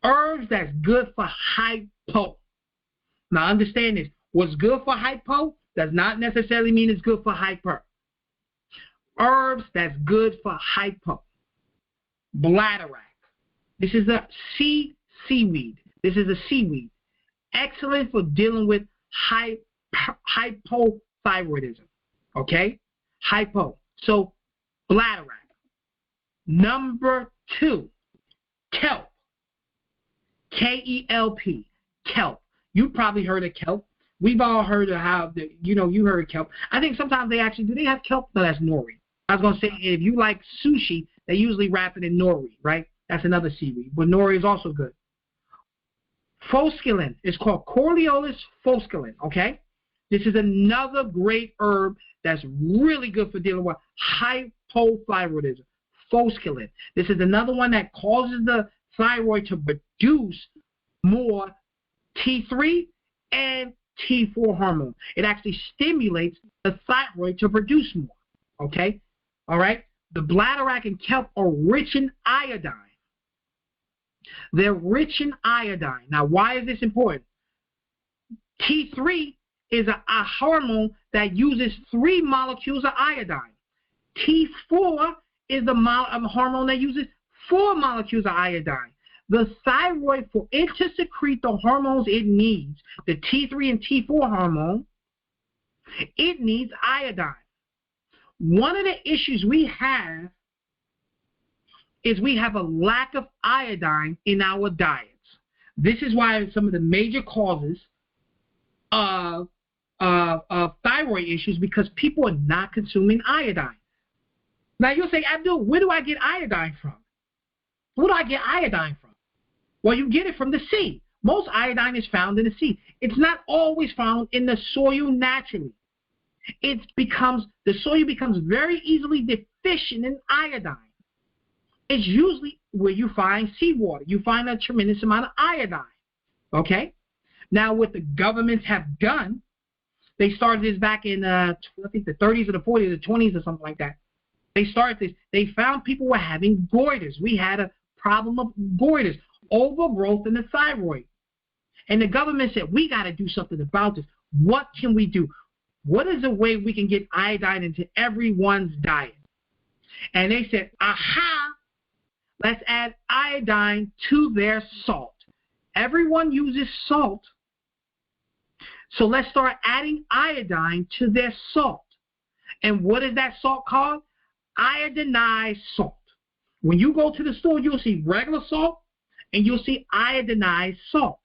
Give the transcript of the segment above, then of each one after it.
Herbs that's good for hypo. Now understand this. What's good for hypo does not necessarily mean it's good for hyper. Herbs that's good for hypo. Bladderwrack. This is a seaweed. This is a seaweed. Excellent for dealing with hypothyroidism. Okay? Hypo. So, bladderwrack. Number 2, kelp. K-E-L-P. Kelp. You probably heard of kelp. We've all heard of how, you heard of kelp. I think sometimes they actually, do they have kelp? No, that's nori. I was going to say, if you like sushi, they usually wrap it in nori, right? That's another seaweed. But nori is also good. Fosculin. It's called Coriolis fosculin, okay? This is another great herb that's really good for dealing with hypothyroidism. Fosculin. This is another one that causes the thyroid to produce more T3 and T4 hormone. It actually stimulates the thyroid to produce more, okay? All right? The bladderwrack and kelp are rich in iodine. They're rich in iodine. Now, why is this important? T3 is a hormone that uses 3 molecules of iodine. T4 is a hormone that uses 4 molecules of iodine. The thyroid, for it to secrete the hormones it needs, the T3 and T4 hormone, it needs iodine. One of the issues we have is we have a lack of iodine in our diets. This is why some of the major causes of thyroid issues, because people are not consuming iodine. Now you'll say, Abdul, where do I get iodine from? Where do I get iodine from? Well, you get it from the sea. Most iodine is found in the sea. It's not always found in the soil naturally. The soil becomes very easily deficient in iodine. It's usually where you find seawater. You find a tremendous amount of iodine. Okay? Now, what the governments have done, they started this back in, I think, the 30s or the 40s or the 20s or something like that. They started this. They found people were having goiters. We had a problem of goiters, overgrowth in the thyroid. And the government said, we got to do something about this. What can we do? What is a way we can get iodine into everyone's diet? And they said, aha, let's add iodine to their salt. Everyone uses salt, so let's start adding iodine to their salt. And what is that salt called? Iodinized salt. When you go to the store, you'll see regular salt and you'll see iodinized salt.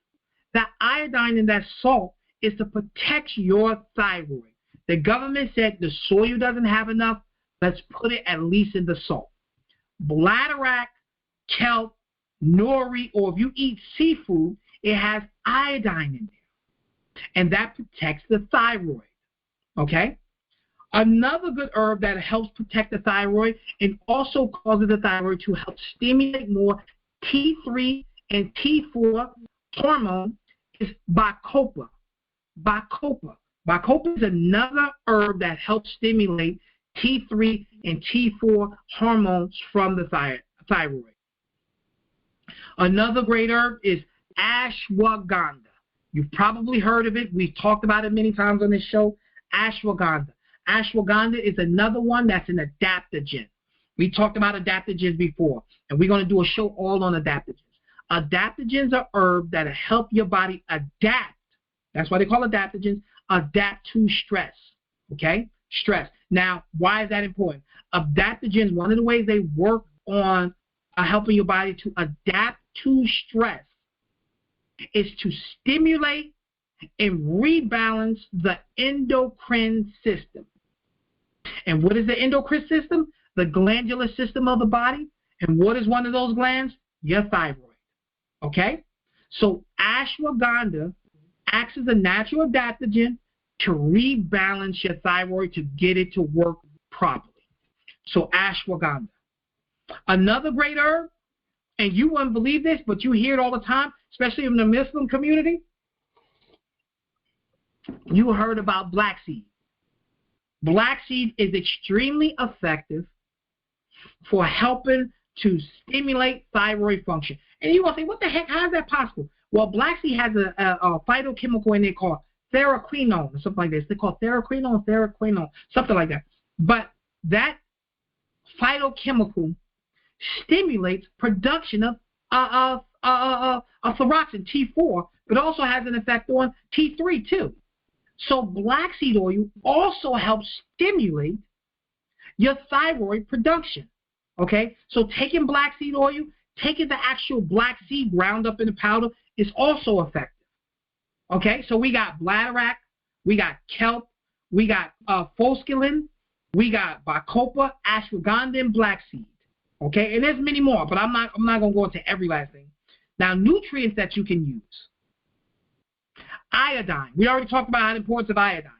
That iodine in that salt is to protect your thyroid. The government said the soil doesn't have enough, let's put it at least in the salt. Bladderwrack, kelp, nori, or if you eat seafood, it has iodine in there. And that protects the thyroid. Okay? Another good herb that helps protect the thyroid and also causes the thyroid to help stimulate more T3 and T4 hormone is bacopa. Bacopa. Bacopa is another herb that helps stimulate T3 and T4 hormones from the thyroid. Another great herb is ashwagandha. You've probably heard of it. We've talked about it many times on this show. Ashwagandha. Ashwagandha is another one that's an adaptogen. We talked about adaptogens before, and we're going to do a show all on adaptogens. Adaptogens are herbs that help your body adapt. That's why they call adaptogens. Adapt to stress. Okay? Stress. Now, why is that important? Adaptogens, one of the ways they work on helping your body to adapt to stress is to stimulate and rebalance the endocrine system. And what is the endocrine system? The glandular system of the body. And what is one of those glands? Your thyroid. Okay? So ashwagandha acts as a natural adaptogen to rebalance your thyroid to get it to work properly. So ashwagandha. Another great herb, and you wouldn't believe this, but you hear it all the time, especially in the Muslim community. You heard about black seed. Black seed is extremely effective for helping to stimulate thyroid function. And you're going to say, what the heck, how is that possible? Well, black seed has a phytochemical in it called thyroquinone, or something like this. They call thyroquinone, something like that. But that phytochemical stimulates production of thyroxine, T4, but also has an effect on T3 too. So black seed oil also helps stimulate your thyroid production. Okay, so taking black seed oil, taking the actual black seed ground up in the powder is also effective. Okay, so we got bladderwrack, we got kelp, we got fosculin, we got bacopa, ashwagandha, and black seed. Okay, and there's many more, but I'm not going to go into every last thing. Now, nutrients that you can use. Iodine. We already talked about the importance of iodine.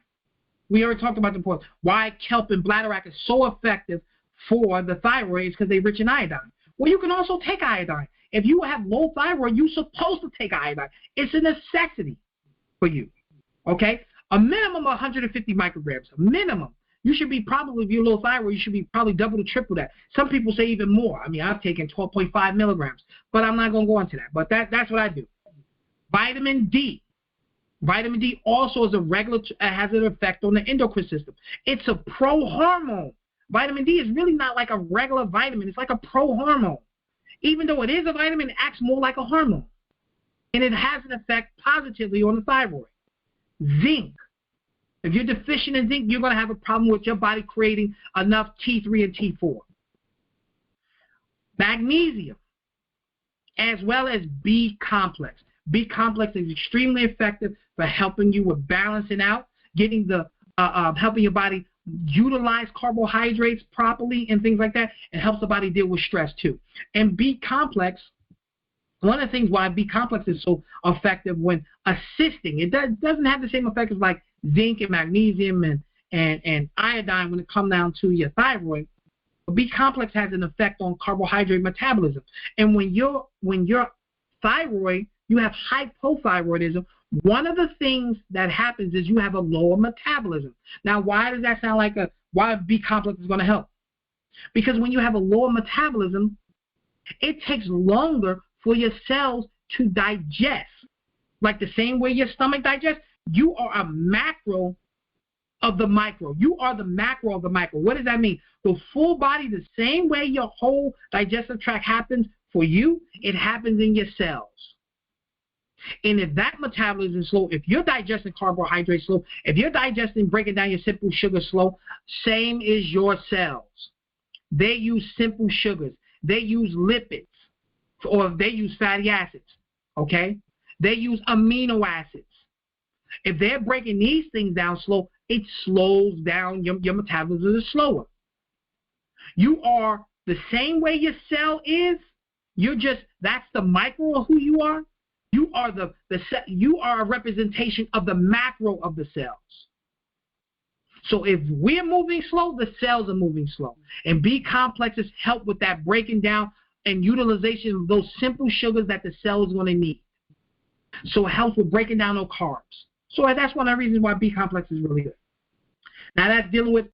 We already talked about the importance. Why kelp and bladderwrack is so effective for the thyroid is because they're rich in iodine. Well, you can also take iodine. If you have low thyroid, you're supposed to take iodine. It's a necessity for you. Okay? A minimum of 150 micrograms. A minimum. You should be probably, if you're low thyroid, you should be probably double to triple that. Some people say even more. I mean, I've taken 12.5 milligrams, but I'm not going to go into that. But that's what I do. Vitamin D. Vitamin D also is has an effect on the endocrine system. It's a pro-hormone. Vitamin D is really not like a regular vitamin. It's like a pro-hormone. Even though it is a vitamin, it acts more like a hormone. And it has an effect positively on the thyroid. Zinc. If you're deficient in zinc, you're going to have a problem with your body creating enough T3 and T4. Magnesium, as well as B complex. B complex is extremely effective for helping you with balancing out, getting the helping your body utilize carbohydrates properly and things like that. It helps the body deal with stress too. And B complex, one of the things why B complex is so effective when assisting, it doesn't have the same effect as like zinc and magnesium and iodine when it comes down to your thyroid. But B complex has an effect on carbohydrate metabolism. And when your thyroid, you have hypothyroidism, one of the things that happens is you have a lower metabolism. Now, why does that sound like why B complex is going to help? Because when you have a lower metabolism, it takes longer for your cells to digest. Like the same way your stomach digests, you are a macro of the micro. You are the macro of the micro. What does that mean? The full body, the same way your whole digestive tract happens for you, it happens in your cells. And if that metabolism is slow, if you're digesting carbohydrates slow, if you're digesting, breaking down your simple sugar slow, same is your cells. They use simple sugars. They use lipids, or they use fatty acids, okay? They use amino acids. If they're breaking these things down slow, it slows down, your metabolism is slower. You are the same way your cell is, that's the micro of who you are. You are you are a representation of the macro of the cells. So if we're moving slow, the cells are moving slow. And B complexes help with that breaking down and utilization of those simple sugars that the cell is going to need. So it helps with breaking down those carbs. So that's one of the reasons why B complex is really good. Now that's dealing with